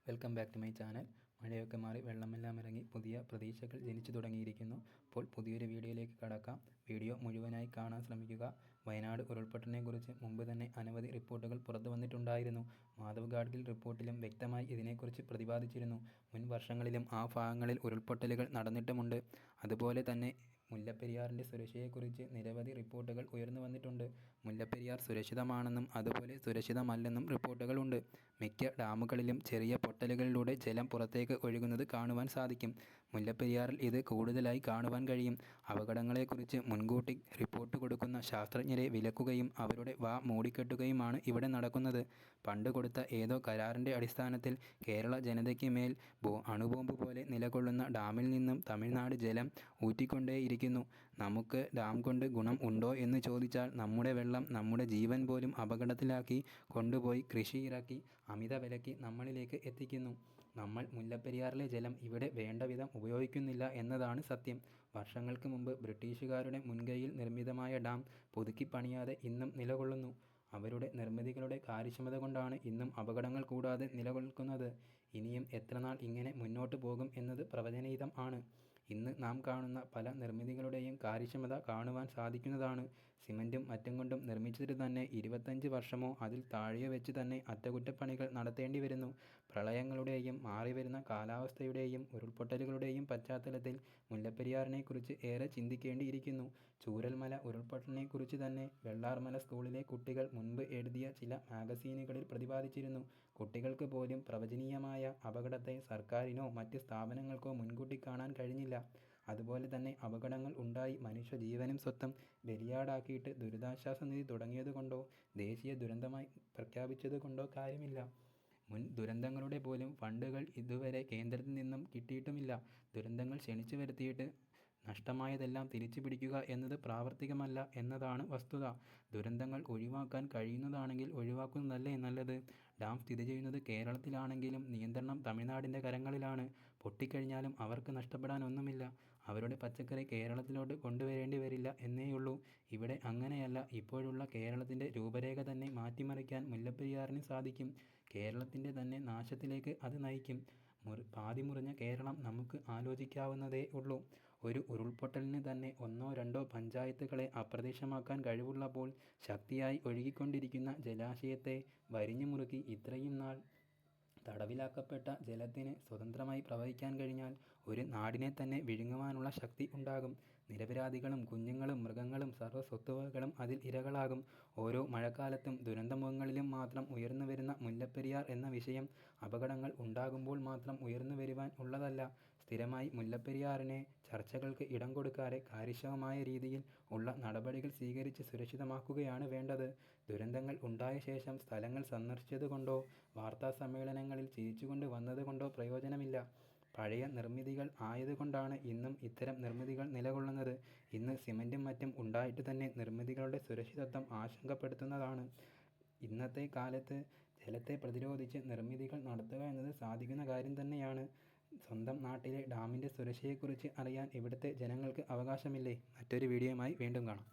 Welcome back to my channel. മഴയൊക്കെ മാറി വെള്ളമെല്ലാം ഇറങ്ങി പുതിയ പ്രതീക്ഷകൾ ജനിച്ചു തുടങ്ങിയിരിക്കുന്നു. അപ്പോൾ പുതിയൊരു വീഡിയോയിലേക്ക് കടക്കാം. വീഡിയോ മുഴുവനായി കാണാൻ ശ്രമിക്കുക. വയനാട് ഉരുൾപൊട്ടലിനെക്കുറിച്ച് മുമ്പ് തന്നെ അനവധി റിപ്പോർട്ടുകൾ പുറത്തു വന്നിട്ടുണ്ടായിരുന്നു. മാധവ് ഗാഡ്ഗിൽ റിപ്പോർട്ടിലും വ്യക്തമായി ഇതിനെക്കുറിച്ച് പ്രതിപാദിച്ചിരുന്നു. മുൻ വർഷങ്ങളിലും ആ ഭാഗങ്ങളിൽ ഉരുൾപൊട്ടലുകൾ നടന്നിട്ടുമുണ്ട്. അതുപോലെ തന്നെ മുല്ലപ്പെരിയാറിൻ്റെ സുരക്ഷയെക്കുറിച്ച് നിരവധി റിപ്പോർട്ടുകൾ ഉയർന്നു വന്നിട്ടുണ്ട്. മുല്ലപ്പെരിയാർ സുരക്ഷിതമാണെന്നും അതുപോലെ സുരക്ഷിതമല്ലെന്നും റിപ്പോർട്ടുകളുണ്ട്. മിക്ക ഡാമുകളിലും ചെറിയ പൊട്ടലുകളിലൂടെ ജലം പുറത്തേക്ക് ഒഴുകുന്നത് കാണുവാൻ സാധിക്കും. മുല്ലപ്പെരിയാറിൽ ഇത് കൂടുതലായി കാണുവാൻ കഴിയും. അപകടങ്ങളെക്കുറിച്ച് മുൻകൂട്ടി റിപ്പോർട്ട് കൊടുക്കുന്ന ശാസ്ത്രജ്ഞരെ വിലക്കുകയും അവരുടെ വാ മൂടിക്കെട്ടുകയുമാണ് ഇവിടെ നടക്കുന്നത്. പണ്ട് കൊടുത്ത ഏതോ കരാറിൻ്റെ അടിസ്ഥാനത്തിൽ കേരള ജനതയ്ക്ക് മേൽ അണുബോംബ് പോലെ നിലകൊള്ളുന്ന ഡാമിൽ നിന്നും തമിഴ്നാട് ജലം ഊറ്റിക്കൊണ്ടേയിരിക്കുന്നു. നമുക്ക് ഡാം കൊണ്ട് ഗുണം ഉണ്ടോ എന്ന് ചോദിച്ചാൽ നമ്മുടെ വെള്ളം നമ്മുടെ ജീവൻ പോലും അപകടത്തിലാക്കി കൊണ്ടുപോയി കൃഷി ഇറക്കി അമിത വിലയ്ക്ക് നമ്മളിലേക്ക് എത്തിക്കുന്നു. നമ്മൾ മുല്ലപ്പെരിയാറിലെ ജലം ഇവിടെ വേണ്ട വിധം ഉപയോഗിക്കുന്നില്ല എന്നതാണ് സത്യം. വർഷങ്ങൾക്ക് മുമ്പ് ബ്രിട്ടീഷുകാരുടെ മുൻകൈയിൽ നിർമ്മിതമായ ഡാം പുതുക്കി പണിയാതെ ഇന്നും നിലകൊള്ളുന്നു. അവരുടെ നിർമ്മിതികളുടെ കാര്യക്ഷമത കൊണ്ടാണ് ഇന്നും അപകടങ്ങൾ കൂടാതെ നിലനിൽക്കുന്നത്. ഇനിയും എത്ര നാൾ ഇങ്ങനെ മുന്നോട്ട് പോകും എന്നത് പ്രവചനീയം ആണ്. ഇന്ന് നാം കാണുന്ന പല നിർമ്മിതികളുടെയും കാര്യക്ഷമത കാണുവാൻ സാധിക്കുന്നതാണ്. സിമൻറ്റും മറ്റും കൊണ്ടും നിർമ്മിച്ചിട്ട് തന്നെ 25 വർഷമോ അതിൽ താഴെയോ വെച്ച് തന്നെ അറ്റകുറ്റപ്പണികൾ നടത്തേണ്ടി വരുന്നു. പ്രളയങ്ങളുടെയും മാറിവരുന്ന കാലാവസ്ഥയുടെയും ഉരുൾപൊട്ടലുകളുടെയും പശ്ചാത്തലത്തിൽ മുല്ലപ്പെരിയാറിനെക്കുറിച്ച് ഏറെ ചിന്തിക്കേണ്ടിയിരിക്കുന്നു. ചൂരൽമല ഉരുൾപൊട്ടലിനെക്കുറിച്ച് തന്നെ വെള്ളാർമല സ്കൂളിലെ കുട്ടികൾ മുൻപ് എഴുതിയ ചില മാഗസീനുകളിൽ പ്രതിപാദിച്ചിരുന്നു. കുട്ടികൾക്ക് പോലും പ്രവചനീയമായ അപകടത്തെ സർക്കാരിനോ മറ്റ് സ്ഥാപനങ്ങൾക്കോ മുൻകൂട്ടി കാണാൻ കഴിഞ്ഞില്ല. അതുപോലെ തന്നെ അപകടങ്ങൾ ഉണ്ടായി മനുഷ്യജീവനും സ്വത്തും ബലിയാടാക്കിയിട്ട് ദുരിതാശ്വാസ നിധി തുടങ്ങിയതുകൊണ്ടോ ദേശീയ ദുരന്തമായി പ്രഖ്യാപിച്ചതുകൊണ്ടോ കാര്യമില്ല. മുൻ ദുരന്തങ്ങളുടെ പോലും ഫണ്ടുകൾ ഇതുവരെ കേന്ദ്രത്തിൽ നിന്നും കിട്ടിയിട്ടുമില്ല. ദുരന്തങ്ങൾ ക്ഷണിച്ചു വരുത്തിയിട്ട് നഷ്ടമായതെല്ലാം തിരിച്ചു പിടിക്കുക എന്നത് പ്രാവർത്തികമല്ല എന്നതാണ് വസ്തുത. ദുരന്തങ്ങൾ ഒഴിവാക്കാൻ കഴിയുന്നതാണെങ്കിൽ ഒഴിവാക്കുന്നതല്ലേ നല്ലത്. ഡാം സ്ഥിതി ചെയ്യുന്നത് കേരളത്തിലാണെങ്കിലും നിയന്ത്രണം തമിഴ്നാടിൻ്റെ കരങ്ങളിലാണ്. പൊട്ടിക്കഴിഞ്ഞാലും അവർക്ക് നഷ്ടപ്പെടാൻ ഒന്നുമില്ല. അവരുടെ പച്ചക്കറി കേരളത്തിലോട്ട് കൊണ്ടുവരേണ്ടി വരില്ല എന്നേയുള്ളൂ. ഇവിടെ അങ്ങനെയല്ല. ഇപ്പോഴുള്ള കേരളത്തിൻ്റെ രൂപരേഖ തന്നെ മാറ്റിമറിക്കാൻ മുല്ലപ്പെരിയാറിന് സാധിക്കും. കേരളത്തിൻ്റെ തന്നെ നാശത്തിലേക്ക് അത് നയിക്കും. പാതി മുറിഞ്ഞ കേരളം നമുക്ക് ആലോചിക്കാവുന്നതേ ഉള്ളൂ. ഒരു ഉരുൾപൊട്ടലിന് തന്നെ 1-2 പഞ്ചായത്തുകളെ അപ്രത്യക്ഷമാക്കാൻ കഴിവുള്ളപ്പോൾ ശക്തിയായി ഒഴുകിക്കൊണ്ടിരിക്കുന്ന ജലാശയത്തെ വരിഞ്ഞു മുറുക്കി ഇത്രയും നാൾ തടവിലാക്കപ്പെട്ട ജലത്തിന് സ്വതന്ത്രമായി പ്രവഹിക്കാൻ കഴിഞ്ഞാൽ ഒരു നാടിനെ തന്നെ വിഴുങ്ങുവാനുള്ള ശക്തി ഉണ്ടാകും. നിരപരാധികളും കുഞ്ഞുങ്ങളും മൃഗങ്ങളും സർവ്വ സ്വത്തുവകകളും അതിൽ ഇരകളാകും. ഓരോ മഴക്കാലത്തും ദുരന്തമുഖങ്ങളിലും മാത്രം ഉയർന്നു വരുന്ന മുല്ലപ്പെരിയാർ എന്ന വിഷയം അപകടങ്ങൾ ഉണ്ടാകുമ്പോൾ മാത്രം ഉയർന്നു വരുവാൻ ഉള്ളതല്ല. സ്ഥിരമായി മുല്ലപ്പെരിയാറിനെ ചർച്ചകൾക്ക് ഇടം കൊടുക്കാതെ കാര്യക്ഷമമായ രീതിയിൽ ഉള്ള നടപടികൾ സ്വീകരിച്ച് സുരക്ഷിതമാക്കുകയാണ് വേണ്ടത്. ദുരന്തങ്ങൾ ഉണ്ടായ ശേഷം സ്ഥലങ്ങൾ സന്ദർശിച്ചതുകൊണ്ടോ വാർത്താ സമ്മേളനങ്ങളിൽ ചിരിച്ചുകൊണ്ട് വന്നതുകൊണ്ടോ പ്രയോജനമില്ല. പഴയ നിർമ്മിതികൾ ആയതുകൊണ്ടാണ് ഇന്നും ഇത്തരം നിർമ്മിതികൾ നിലകൊള്ളുന്നത്. ഇന്ന് സിമൻറ്റും മറ്റും ഉണ്ടായിട്ട് തന്നെ നിർമ്മിതികളുടെ സുരക്ഷിതത്വം ആശങ്കപ്പെടുത്തുന്നതാണ്. ഇന്നത്തെ കാലത്ത് ജലത്തെ പ്രതിരോധിച്ച് നിർമ്മിതികൾ നടത്തുക എന്നത് സാധിക്കുന്ന കാര്യം തന്നെയാണ്. സ്വന്തം നാട്ടിലെ ഡാമിൻ്റെ സുരക്ഷയെക്കുറിച്ച് അറിയാൻ ഇവിടുത്തെ ജനങ്ങൾക്ക് അവകാശമില്ലേ? മറ്റൊരു വീഡിയോയുമായി വീണ്ടും കാണാം.